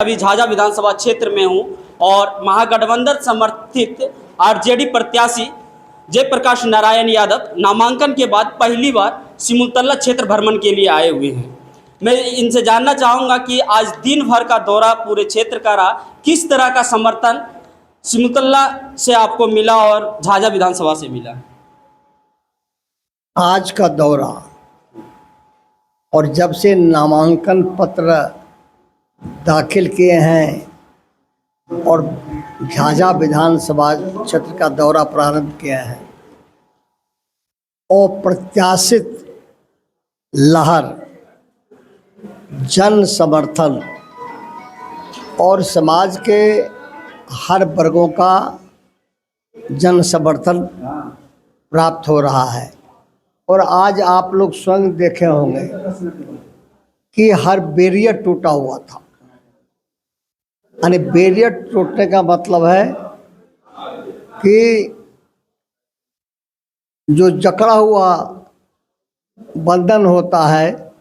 अभी झाझा विधानसभा क्षेत्र में हूं और महागठबंधन समर्थित आरजेडी प्रत्याशी जयप्रकाश नारायण यादव नामांकन के बाद पहली बार सिमुलतला क्षेत्र भ्रमण के लिए आए हुए हैं। मैं इनसे जानना चाहूँगा कि आज दिन भर का दौरा पूरे क्षेत्र का रहा, किस तरह का समर्थन सिमुलतला से आपको मिला और झाझा विधानसभा से मिला। आज का दौरा और जब से नामांकन पत्र दाखिल किए हैं और झाझा विधानसभा क्षेत्र का दौरा प्रारंभ किया है, अप्रत्याशित लहर, जन समर्थन और समाज के हर वर्गों का जन समर्थन प्राप्त हो रहा है। और आज आप लोग स्वयं देखे होंगे कि हर बैरियर टूटा हुआ था। यानी बैरियर टूटने का मतलब है कि जो जकड़ा हुआ बंधन होता है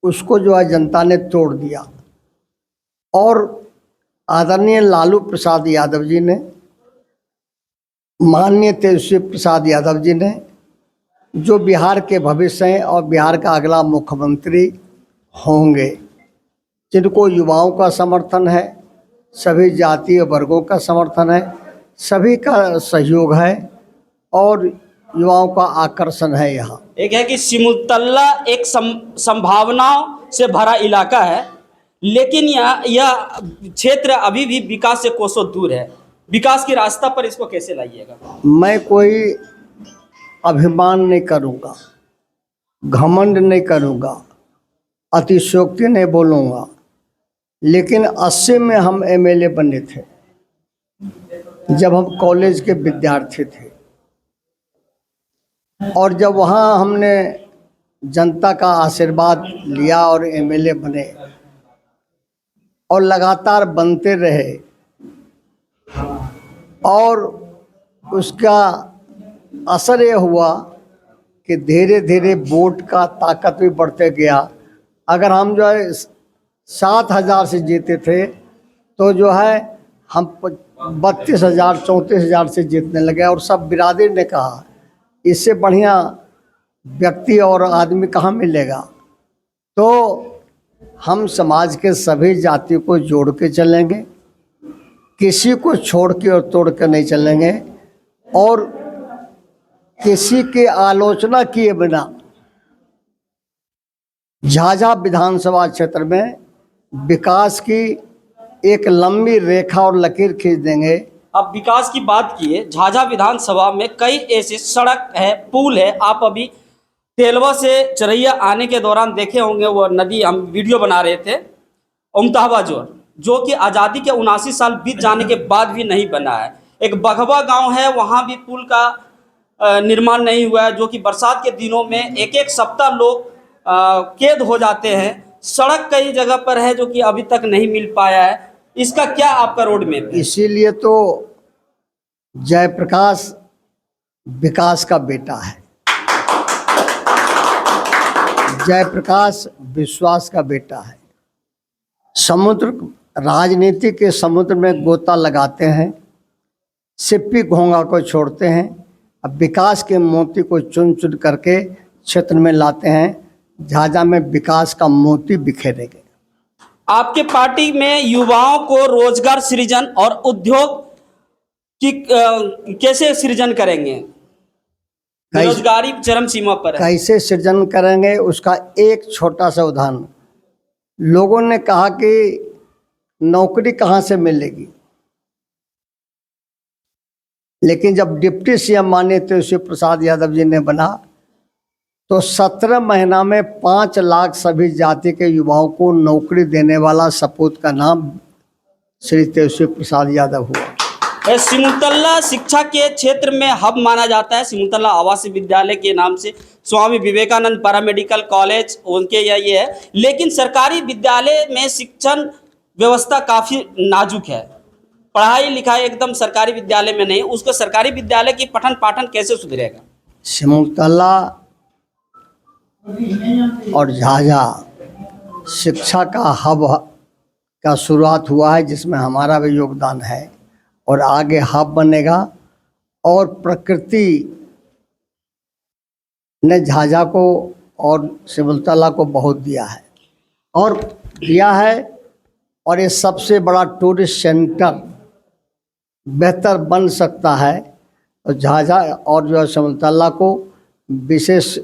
उसको जो है जनता ने तोड़ दिया। और आदरणीय लालू प्रसाद यादव जी ने, माननीय तेजस्वी प्रसाद यादव जी ने, जो बिहार के भविष्य हैं और बिहार का अगला मुख्यमंत्री होंगे, जिनको युवाओं का समर्थन है, सभी जातीय वर्गों का समर्थन है, सभी का सहयोग है और युवाओं का आकर्षण है। यहाँ एक है कि सिमुलतला एक संभावनाओं से भरा इलाका है, लेकिन यह क्षेत्र अभी भी विकास से कोसों दूर है। विकास की रास्ता पर इसको कैसे लाइएगा। मैं कोई अभिमान नहीं करूँगा, घमंड नहीं करूँगा, अतिशयोक्ति नहीं बोलूँगा, लेकिन 80 में हम एमएलए बने थे जब हम कॉलेज के विद्यार्थी थे। और जब वहाँ हमने जनता का आशीर्वाद लिया और एमएलए बने और लगातार बनते रहे, और उसका असर ये हुआ कि धीरे धीरे वोट का ताकत भी बढ़ते गया। अगर हम जो है 7,000 से जीते थे तो जो है हम 32,000 34,000 से जीतने लगे। और सब बिरादरी ने कहा इससे बढ़िया व्यक्ति और आदमी कहाँ मिलेगा। तो हम समाज के सभी जातियों को जोड़ के चलेंगे, किसी को छोड़ के और तोड़ के नहीं चलेंगे, और किसी की आलोचना किए बिना झाझा विधानसभा क्षेत्र में विकास की एक लंबी रेखा और लकीर खींच देंगे। अब विकास की बात की है, झाझा विधानसभा में कई ऐसे सड़क है, पुल है। आप अभी तेलवा से चरैया आने के दौरान देखे होंगे, वो नदी हम वीडियो बना रहे थे, उमताहवा जो कि आज़ादी के 79 साल बीत जाने के बाद भी नहीं बना है। एक बघवा गांव है, वहां भी पुल का निर्माण नहीं हुआ है, जो कि बरसात के दिनों में एक एक सप्ताह लोग कैद हो जाते हैं। सड़क कई जगह पर है जो कि अभी तक नहीं मिल पाया है। इसका क्या आपका रोड मैप है। इसीलिए तो जयप्रकाश विकास का बेटा है, जयप्रकाश विश्वास का बेटा है। समुद्र, राजनीति के समुद्र में गोता लगाते हैं, सिप्पी घोंगा को छोड़ते हैं, अब विकास के मोती को चुन चुन करके क्षेत्र में लाते हैं। झाझा में विकास का मोती बिखेरेंगे। आपके पार्टी में युवाओं को रोजगार सृजन और उद्योग की कैसे सृजन करेंगे। बेरोजगारी चरम सीमा पर है। कैसे सृजन करेंगे उसका एक छोटा सा उदाहरण। लोगों ने कहा कि नौकरी कहाँ से मिलेगी, लेकिन जब डिप्टी सीएम माननीय तेजस्वी प्रसाद यादव जी ने बना तो 17 महीना में 5 लाख सभी जाति के युवाओं को नौकरी देने वाला सपूत का नाम श्री तेजस्वी प्रसाद यादव हुआ। सिमुलतला शिक्षा के क्षेत्र में हब माना जाता है। सिमुलतला आवासीय विद्यालय के नाम से स्वामी विवेकानंद पैरामेडिकल कॉलेज उनके ये है, लेकिन सरकारी विद्यालय में शिक्षण व्यवस्था काफ़ी नाजुक है। पढ़ाई लिखाई एकदम सरकारी विद्यालय में नहीं, उसको सरकारी विद्यालय की पठन पाठन कैसे सुधरेगा। सिमुलतला और झाझा शिक्षा का हब का शुरुआत हुआ है, जिसमें हमारा भी योगदान है और आगे हब बनेगा। और प्रकृति ने झाझा को और सिमुलतला को बहुत दिया है और ये सबसे बड़ा टूरिस्ट सेंटर बेहतर बन सकता है। और झाझा और जो है सिमुलतला को विशेष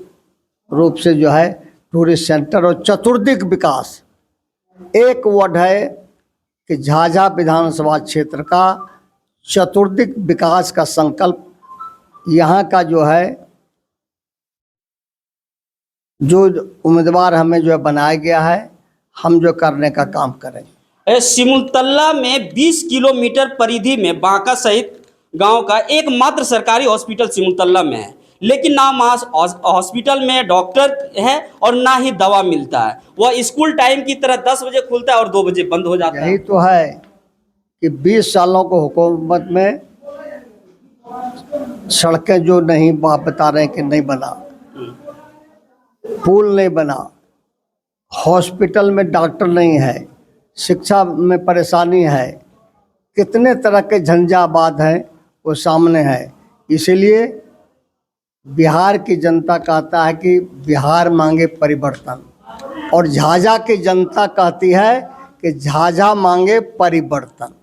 रूप से जो है टूरिस्ट सेंटर और चतुर्दिक विकास, एक वर्ड है कि झाझा विधानसभा क्षेत्र का चतुर्दिक विकास का संकल्प यहाँ का जो है जो उम्मीदवार हमें जो है बनाया गया है, हम जो करने का काम करेंगे। सिमुलतला में 20 किलोमीटर परिधि में बांका सहित गांव का एकमात्र सरकारी हॉस्पिटल सिमुलतला में है, लेकिन ना हॉस्पिटल में डॉक्टर है और ना ही दवा मिलता है। वह स्कूल टाइम की तरह 10 बजे खुलता है और 2 बजे बंद हो जाता है। यही तो है कि 20 सालों को हुकूमत में सड़कें जो नहीं बता रहे हैं कि नहीं बना, पुल नहीं बना, हॉस्पिटल में डॉक्टर नहीं है, शिक्षा में परेशानी है, कितने तरह के झंझावात हैं वो सामने है। इसीलिए बिहार की जनता कहता है कि बिहार मांगे परिवर्तन, और झाझा की जनता कहती है कि झाझा मांगे परिवर्तन,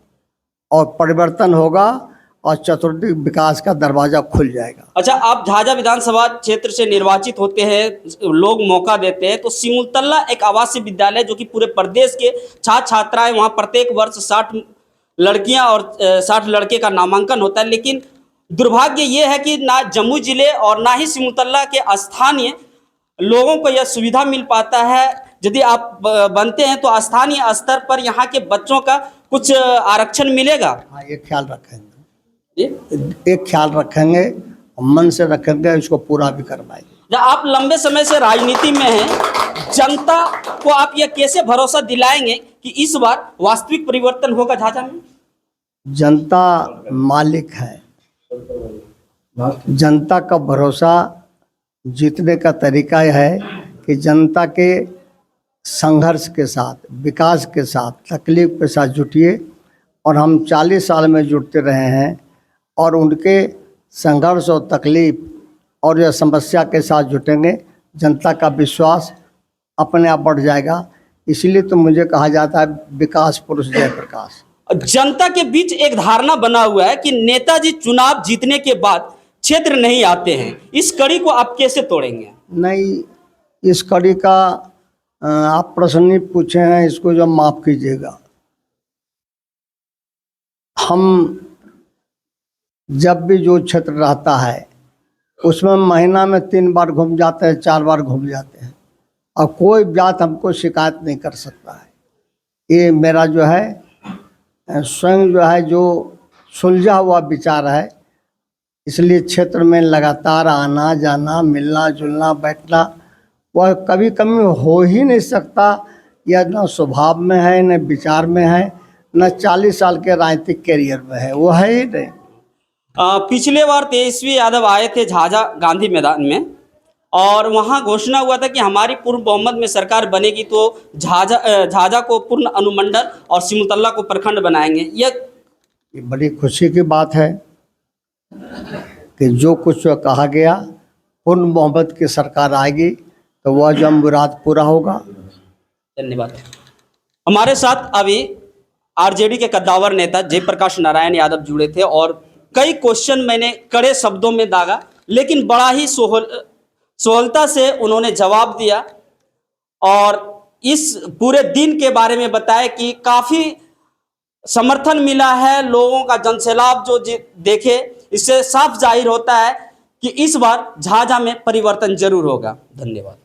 और परिवर्तन होगा और चतुर्दिक विकास का दरवाजा खुल जाएगा। अच्छा, आप झाझा विधानसभा क्षेत्र से निर्वाचित होते हैं, लोग मौका देते हैं, तो सिमुलतला एक आवासीय विद्यालय जो कि पूरे प्रदेश के छात्र छात्राएं वहां प्रत्येक वर्ष 60 लड़कियां और 60 लड़के का नामांकन होता है, लेकिन दुर्भाग्य ये है कि ना जम्मू जिले और ना ही सिमुलतला के स्थानीय लोगों को यह सुविधा मिल पाता है। यदि आप बनते हैं तो स्थानीय स्तर पर यहाँ के बच्चों का कुछ आरक्षण मिलेगा? हाँ, ये ख्याल रखेंगे, एक ख्याल रखेंगे, मन से रखेंगे, इसको पूरा भी करवाएंगे। जब आप लंबे समय से राजनीति में हैं, जनता को आप यह कैसे भरोसा दिलाएंगे कि इस बार वास्तविक परिवर्तन होगा झाझा में? जनता मालिक है, जनता का भरोसा जीतने का तरीका यह है कि जनता के संघर्ष के साथ, विकास के साथ, तकलीफ के साथ जुटिए, और हम 40 साल में जुटते रहे हैं और उनके संघर्ष और तकलीफ और यह समस्या के साथ जुटेंगे, जनता का विश्वास अपने आप बढ़ जाएगा। इसलिए तो मुझे कहा जाता है विकास पुरुष जयप्रकाश। जनता के बीच एक धारणा बना हुआ है कि नेताजी चुनाव जीतने के बाद क्षेत्र नहीं आते हैं, इस कड़ी को आप कैसे तोड़ेंगे? नहीं, इस कड़ी का आप प्रश्न नहीं पूछे हैं, इसको जो माफ कीजिएगा। हम जब भी जो क्षेत्र रहता है उसमें महीना में 3 बार घूम जाते हैं, 4 बार घूम जाते हैं, और कोई बात हमको शिकायत नहीं कर सकता है। ये मेरा जो है स्वयं जो है जो सुलझा हुआ विचार है, इसलिए क्षेत्र में लगातार आना जाना, मिलना जुलना, बैठना, वह कभी कभी हो ही नहीं सकता। यह न स्वभाव में है, न विचार में है, न 40 साल के राजनीतिक कैरियर में है, वो है ही नहीं। पिछले बार तेजस्वी यादव आए थे झाझा गांधी मैदान में, और वहां घोषणा हुआ था कि हमारी पूर्ण बहुमत में सरकार बनेगी तो झाझा को पूर्ण अनुमंडल और सिमुलतला को प्रखंड बनाएंगे। ये बड़ी खुशी की बात है कि जो कुछ कहा गया, पूर्ण बहुमत की सरकार आएगी तो वह जो मुराद पूरा होगा। धन्यवाद। हमारे साथ अभी आरजेडी के कद्दावर नेता जयप्रकाश नारायण यादव जुड़े थे, और कई क्वेश्चन मैंने कड़े शब्दों में दागा, लेकिन बड़ा ही सोहलता से उन्होंने जवाब दिया, और इस पूरे दिन के बारे में बताया कि काफ़ी समर्थन मिला है लोगों का। जनसैलाब जो देखे, इससे साफ जाहिर होता है कि इस बार झाझा में परिवर्तन जरूर होगा। धन्यवाद।